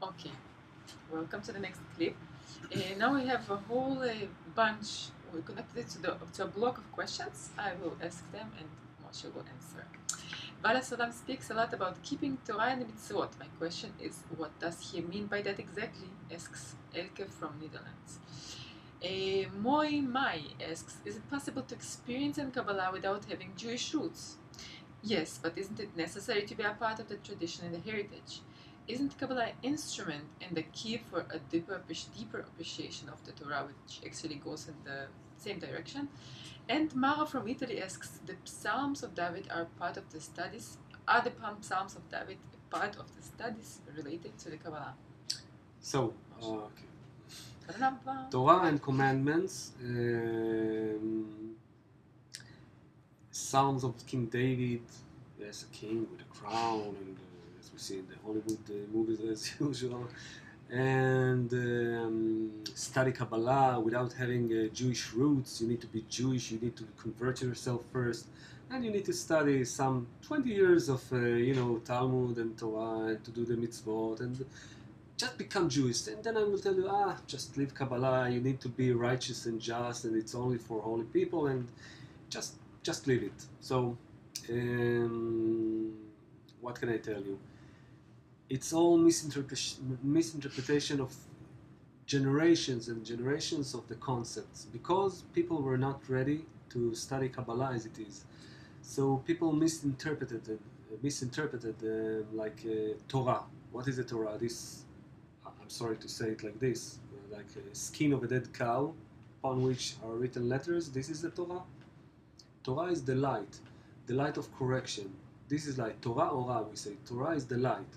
Okay, welcome to the next clip. Now we have a whole bunch. We connected it to a block of questions. I will ask them and Moshe will answer. Bala Salam speaks a lot about keeping Torah and mitzvot. My question is, what does he mean by that exactly? Asks Elke from Netherlands. Moi Mai asks, is it possible to experience in Kabbalah without having Jewish roots? Yes, but isn't it necessary to be a part of the tradition and the heritage? Isn't Kabbalah an instrument and the key for a deeper appreciation of the Torah, which actually goes in the same direction? And Mara from Italy asks, the Psalms of David are part of the studies. Are the Psalms of David part of the studies related to the Kabbalah? So, Torah and commandments, Psalms of King David, yes, a king with a crown, and as we see in the Hollywood movies as usual, and study Kabbalah without having Jewish roots. You need to be Jewish, you need to convert yourself first, and you need to study some 20 years of Talmud and Torah and to do the mitzvot and just become Jewish. And then I will tell you, just leave Kabbalah, you need to be righteous and just, and it's only for holy people, and just leave it. So what can I tell you? It's all misinterpretation of generations and generations of the concepts, because people were not ready to study Kabbalah as it is. So people misinterpreted Torah. What is the Torah? This, I'm sorry to say it like this, like a skin of a dead cow upon which are written letters. This is the Torah. Torah is the light of correction. This is like Torah Ora, we say. Torah is the light.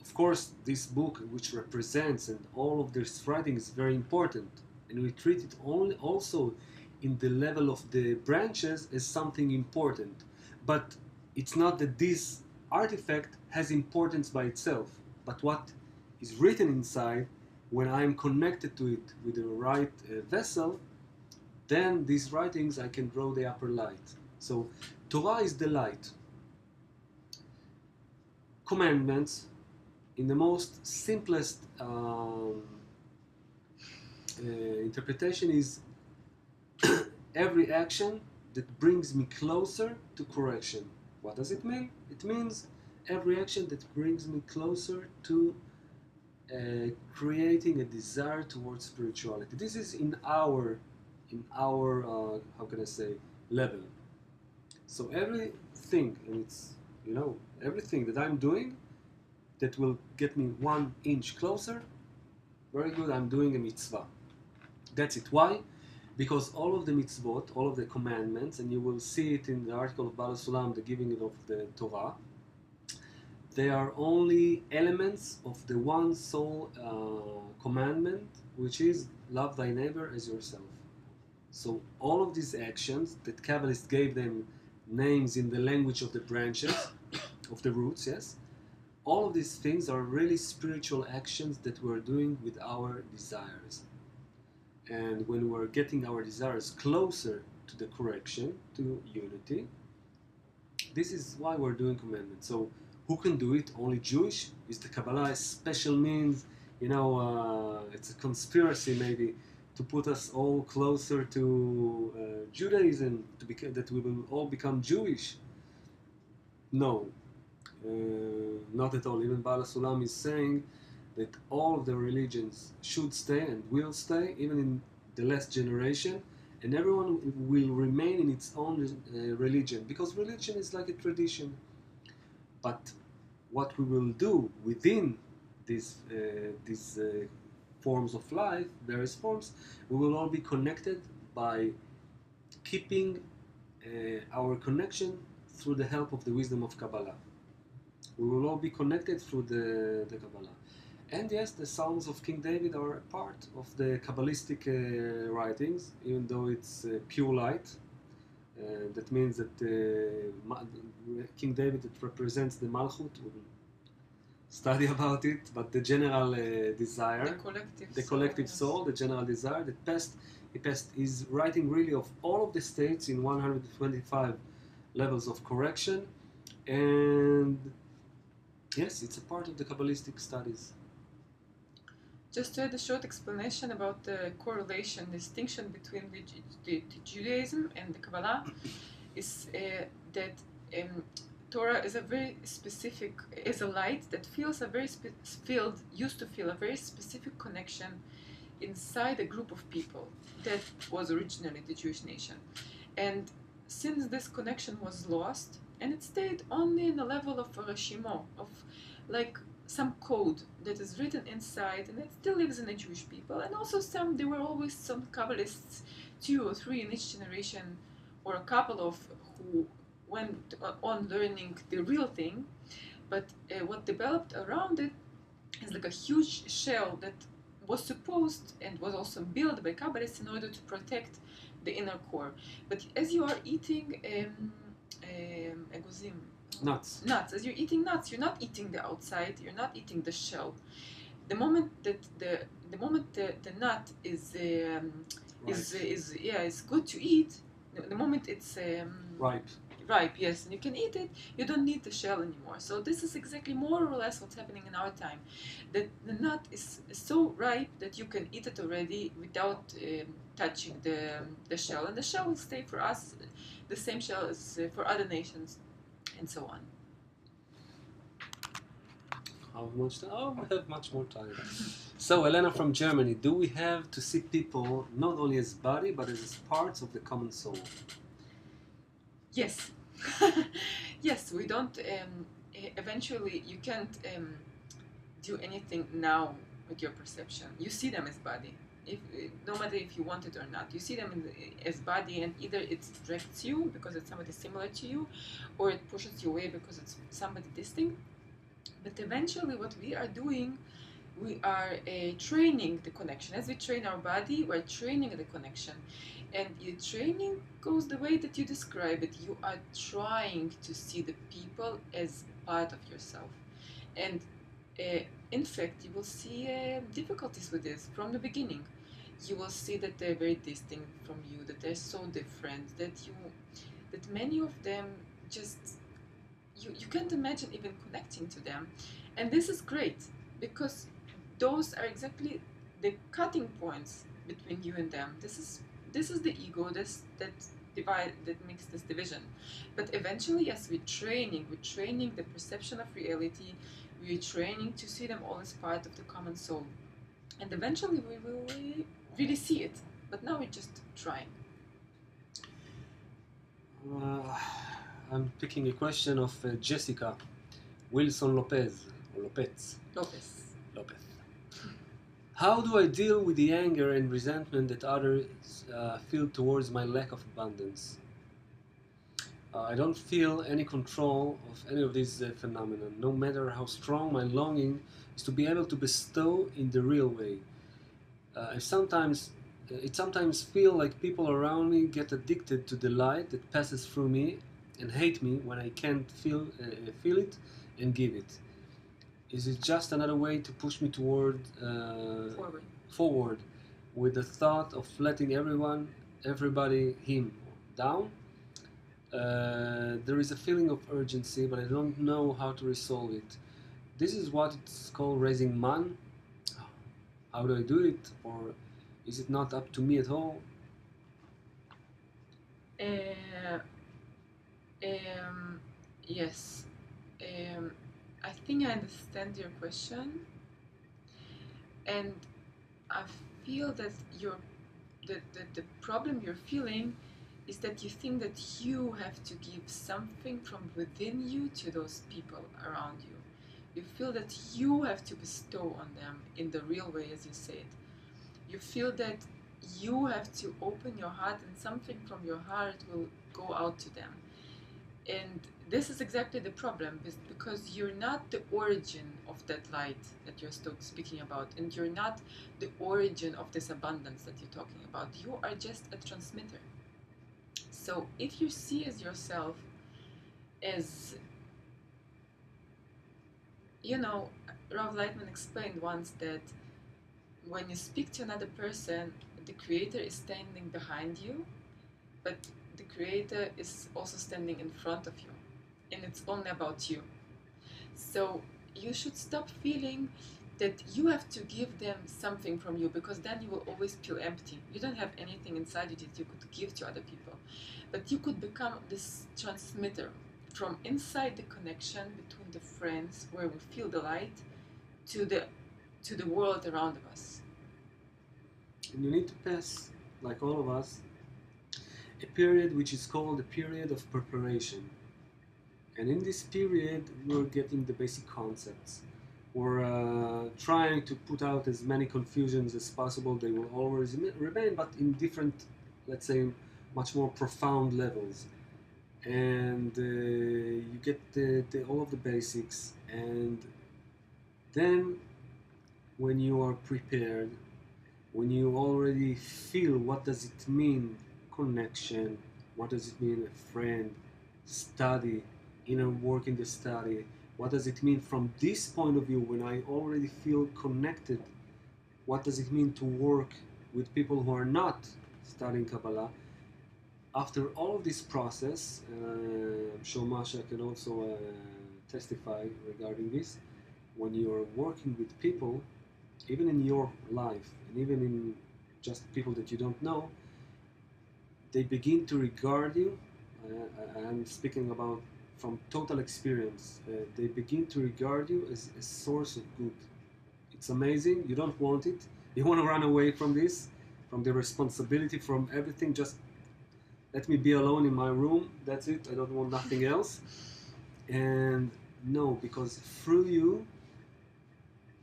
Of course, this book, which represents, and all of this writing is very important, and we treat it also in the level of the branches as something important. But it's not that this artifact has importance by itself, but what is written inside, when I'm connected to it with the right vessel, then these writings I can draw the upper light. So Torah is the light. Commandments, in the most simplest interpretation, is every action that brings me closer to correction. What does it mean? It means every action that brings me closer to creating a desire towards spirituality. This is in our how can I say, level. So everything, and it's everything that I'm doing that will get me 1 inch closer, very good, I'm doing a mitzvah. That's it. Why? Because all of the mitzvot, all of the commandments, and you will see it in the article of Bala Sulam, the giving of the Torah, they are only elements of the one sole commandment, which is love thy neighbor as yourself. So all of these actions that Kabbalists gave them names in the language of the branches, of the roots, yes, all of these things are really spiritual actions that we're doing with our desires. And when we're getting our desires closer to the correction, to unity, this is why we're doing commandments. So who can do it? Only Jewish? Is the Kabbalah a special means? It's a conspiracy maybe to put us all closer to Judaism, that we will all become Jewish? No, not at all. Even Bala Sulam is saying that all of the religions should stay and will stay, even in the last generation, and everyone will remain in its own religion, because religion is like a tradition. But what we will do within these forms of life, various forms, we will all be connected by keeping our connection through the help of the wisdom of Kabbalah. We will all be connected through the Kabbalah. And yes, the Psalms of King David are a part of the Kabbalistic writings, even though it's pure light. That means that King David, it represents the Malchut. We will study about it, but the general desire, the collective soul, the general desire, is writing really of all of the states in 125 levels of correction, and yes, it's a part of the Kabbalistic studies. just to add a short explanation about the correlation, distinction between the Judaism and the Kabbalah, is that Torah is a very specific, is a light that feels used to feel a very specific connection inside a group of people that was originally the Jewish nation. And since this connection was lost, and it stayed only in the level of a reshimo, of like some code that is written inside, and it still lives in the Jewish people. And also there were always some Kabbalists, 2 or 3 in each generation, or a couple of who went on learning the real thing. But what developed around it is like a huge shell that was supposed and was also built by Kabbalists in order to protect the inner core. But as you are eating egozim, Nuts. as you're eating nuts, you're not eating the outside, you're not eating the shell. The moment that the nut is good to eat, the moment it's ripe, yes, and you can eat it, you don't need the shell anymore. So this is exactly more or less what's happening in our time. That the nut is so ripe that you can eat it already without touching the shell, and the shell will stay for us, the same shell as for other nations, and so on. How much time? Oh, we have much more time. So, Elena from Germany, do we have to see people not only as body, but as parts of the common soul? Yes. Yes, we don't, eventually you can't do anything now with your perception. You see them as body. No matter if you want it or not, you see them as body, and either it attracts you because it's somebody similar to you, or it pushes you away because it's somebody distinct. But eventually what we are doing, we are training the connection. As we train our body, we're training the connection. And your training goes the way that you describe it. You are trying to see the people as part of yourself. And in fact, you will see difficulties with this from the beginning. You will see that they're very distinct from you, that they're so different, that many of them just, you can't imagine even connecting to them. And this is great, because those are exactly the cutting points between you and them. This is the ego that makes this division. But eventually, yes, we're training the perception of reality. We're training to see them all as part of the common soul, and eventually we will really see it. But now we're just trying. I'm picking a question of Jessica Wilson Lopez. How do I deal with the anger and resentment that others feel towards my lack of abundance? I don't feel any control of any of these phenomena, no matter how strong my longing is to be able to bestow in the real way. It sometimes feels like people around me get addicted to the light that passes through me and hate me when I can't feel it and give it. Is it just another way to push me forward with the thought of letting everybody, him, down? There is a feeling of urgency, but I don't know how to resolve it. This is what it's called raising man. How do I do it? Or is it not up to me at all? Yes. I think I understand your question, and I feel that the problem you're feeling is that you think that you have to give something from within you to those people around you. You feel that you have to bestow on them in the real way, as you said. You feel that you have to open your heart, and something from your heart will go out to them. And this is exactly the problem, because you're not the origin of that light that you're still speaking about, and you're not the origin of this abundance that you're talking about. You are just a transmitter. So if you see as yourself as, Rav Lightman explained once that when you speak to another person, the Creator is standing behind you, but the Creator is also standing in front of you, and it's only about you. So you should stop feeling that you have to give them something from you, because then you will always feel empty. You don't have anything inside you that you could give to other people. But you could become this transmitter from inside the connection between the friends, where we feel the light, to the world around us. And you need to pass, like all of us, a period which is called a period of preparation. And in this period, we're getting the basic concepts. We're trying to put out as many confusions as possible. They will always remain, but in different, let's say, much more profound levels. And you get all of the basics. And then, when you are prepared, when you already feel what does it mean, connection, what does it mean, a friend, study, inner work in the study, what does it mean from this point of view, when I already feel connected, what does it mean to work with people who are not studying Kabbalah? After all of this process, I'm sure Masha can also testify regarding this, when you are working with people, even in your life, and even in just people that you don't know, they begin to regard you, I'm speaking about from total experience, they begin to regard you as a source of good. It's amazing, you don't want it, you want to run away from this, from the responsibility, from everything, just let me be alone in my room, that's it, I don't want nothing else. And no, because through you,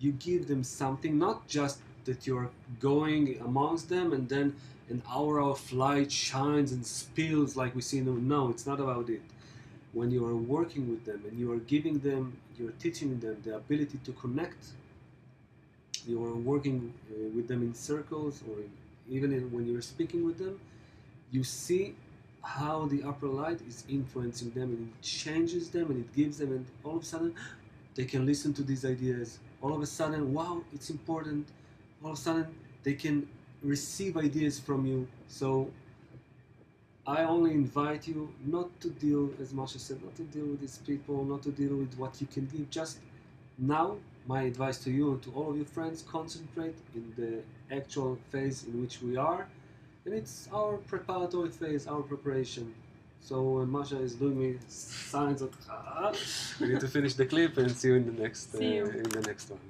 you give them something, not just that you're going amongst them and then an aura of light shines and spills like we see in the... No, it's not about it. When you are working with them and you are giving them, you're teaching them the ability to connect, you are working with them in circles, or even when you're speaking with them, you see how the upper light is influencing them, and it changes them and it gives them, and all of a sudden they can listen to these ideas. All of a sudden, wow, it's important. All of a sudden they can receive ideas from you. So I only invite you not to deal, as Masha said, not to deal with these people, not to deal with what you can give. Just now, my advice to you and to all of your friends, concentrate in the actual phase in which we are. And it's our preparatory phase, our preparation. So Masha is doing me signs of, we need to finish the clip and see you in the next one.